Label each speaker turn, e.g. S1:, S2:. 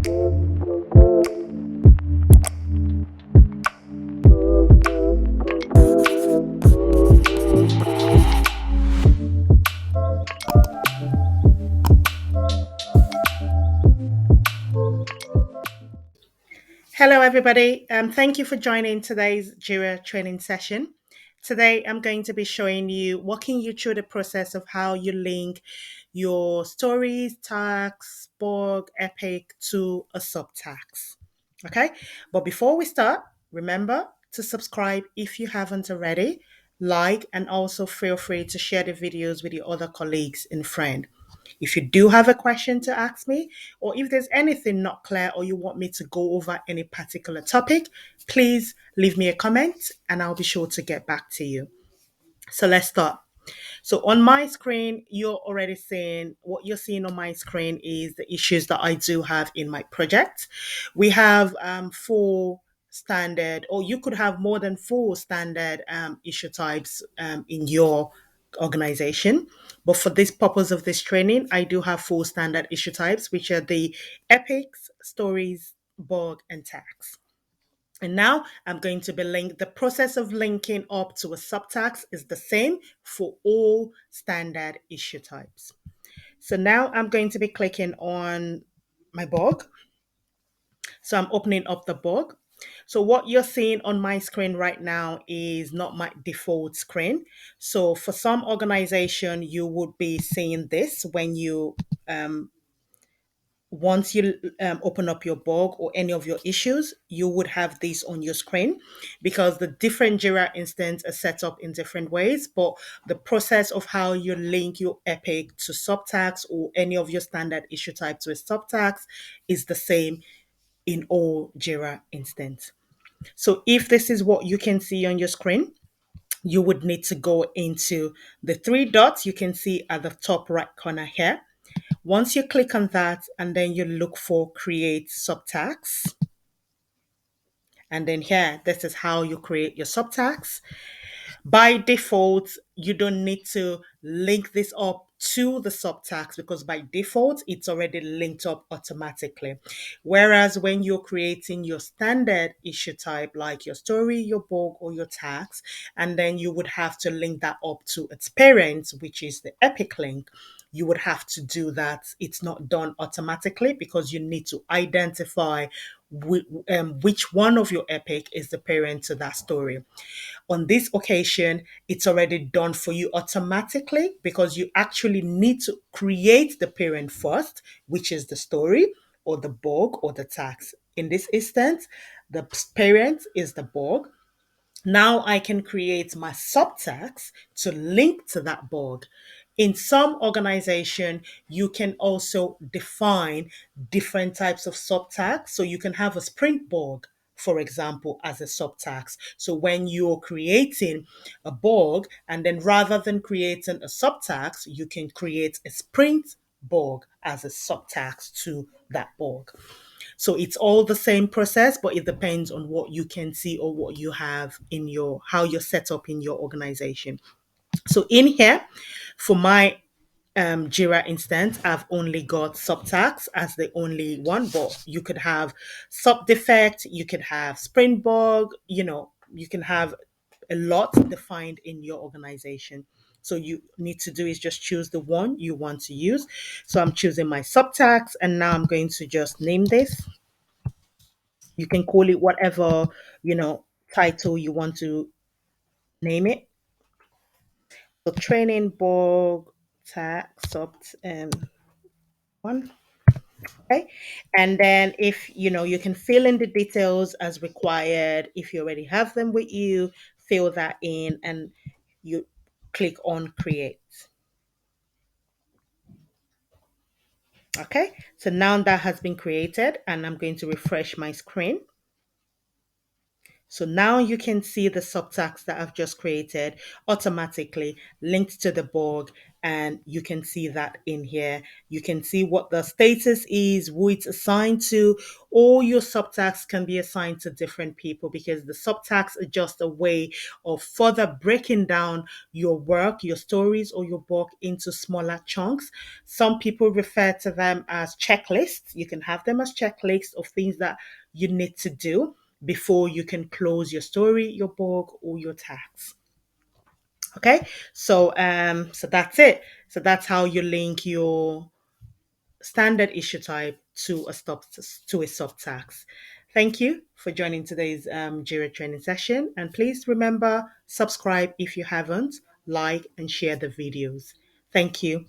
S1: Hello, everybody. Thank you for joining today's Jira training session. Today, I'm going to be showing you, walking you through the process of how you link your stories, tasks, blog, epic to a subtask. Okay, but before we start, remember to subscribe if you haven't already, like, and also feel free to share the videos with your other colleagues and friends. If you do have a question to ask me, or if there's anything not clear or you want me to go over any particular topic, please leave me a comment and I'll be sure to get back to you. So let's start. So on my screen, you're already seeing what you're seeing on my screen is the issues that I do have in my project. We have four standard, or you could have more than four standard issue types in your organization. But for this purpose of this training, I do have four standard issue types, which are the epics, stories, bug, and tags. And now I'm going to be linked. The process of linking up to a subtask is the same for all standard issue types. So now I'm going to be clicking on my bug. So I'm opening up the bug. So what you're seeing on my screen right now is not my default screen. So for some organization, you would be seeing this when you once you open up your blog or any of your issues, you would have this on your screen because the different Jira instances are set up in different ways. But the process of how you link your epic to subtags or any of your standard issue type to a subtags is the same in all Jira instances. So if this is what you can see on your screen, you would need to go into the three dots you can see at the top right corner here. Once you click on that and then you look for create subtags, and then here, this is how you create your subtags. By default, you don't need to link this up to the subtags because by default, it's already linked up automatically. Whereas when you're creating your standard issue type, like your story, your blog, or your tags, and then you would have to link that up to its parent, which is the epic link, you would have to do that. It's not done automatically because you need to identify which one of your epic is the parent to that story. On this occasion, it's already done for you automatically because you actually need to create the parent first, which is the story or the blog or the tax. In this instance, the parent is the blog. Now I can create my subtags to link to that blog. In some organization, you can also define different types of subtags. So you can have a sprint blog, for example, as a subtask. So when you're creating a blog, and then rather than creating a subtask, you can create a sprint blog as a subtask to that blog. So it's all the same process, but it depends on what you can see or what you have in your, how you're set up in your organization. So in here, for my Jira instance, I've only got subtags as the only one, but you could have sub defect, you could have sprint bug, you can have a lot defined in your organization. So you need to do is just choose the one you want to use. So I'm choosing my subtags and now I'm going to just name this. You can call it whatever, title you want to name it. So training blog tag sub one. Okay. And then if you can fill in the details as required. If you already have them with you, fill that in and you click on create. Okay. So now that has been created and I'm going to refresh my screen. So now you can see the subtags that I've just created automatically linked to the blog and you can see that in here. You can see what the status is, who it's assigned to. All your subtasks can be assigned to different people because the subtasks are just a way of further breaking down your work, your stories, or your book into smaller chunks. Some people refer to them as checklists. You can have them as checklists of things that you need to do before you can close your story, your book, or your tax. Okay, so that's it. So that's how you link your standard issue type to a subtask. Thank you for joining today's Jira training session, and please remember subscribe if you haven't, like and share the videos. Thank you.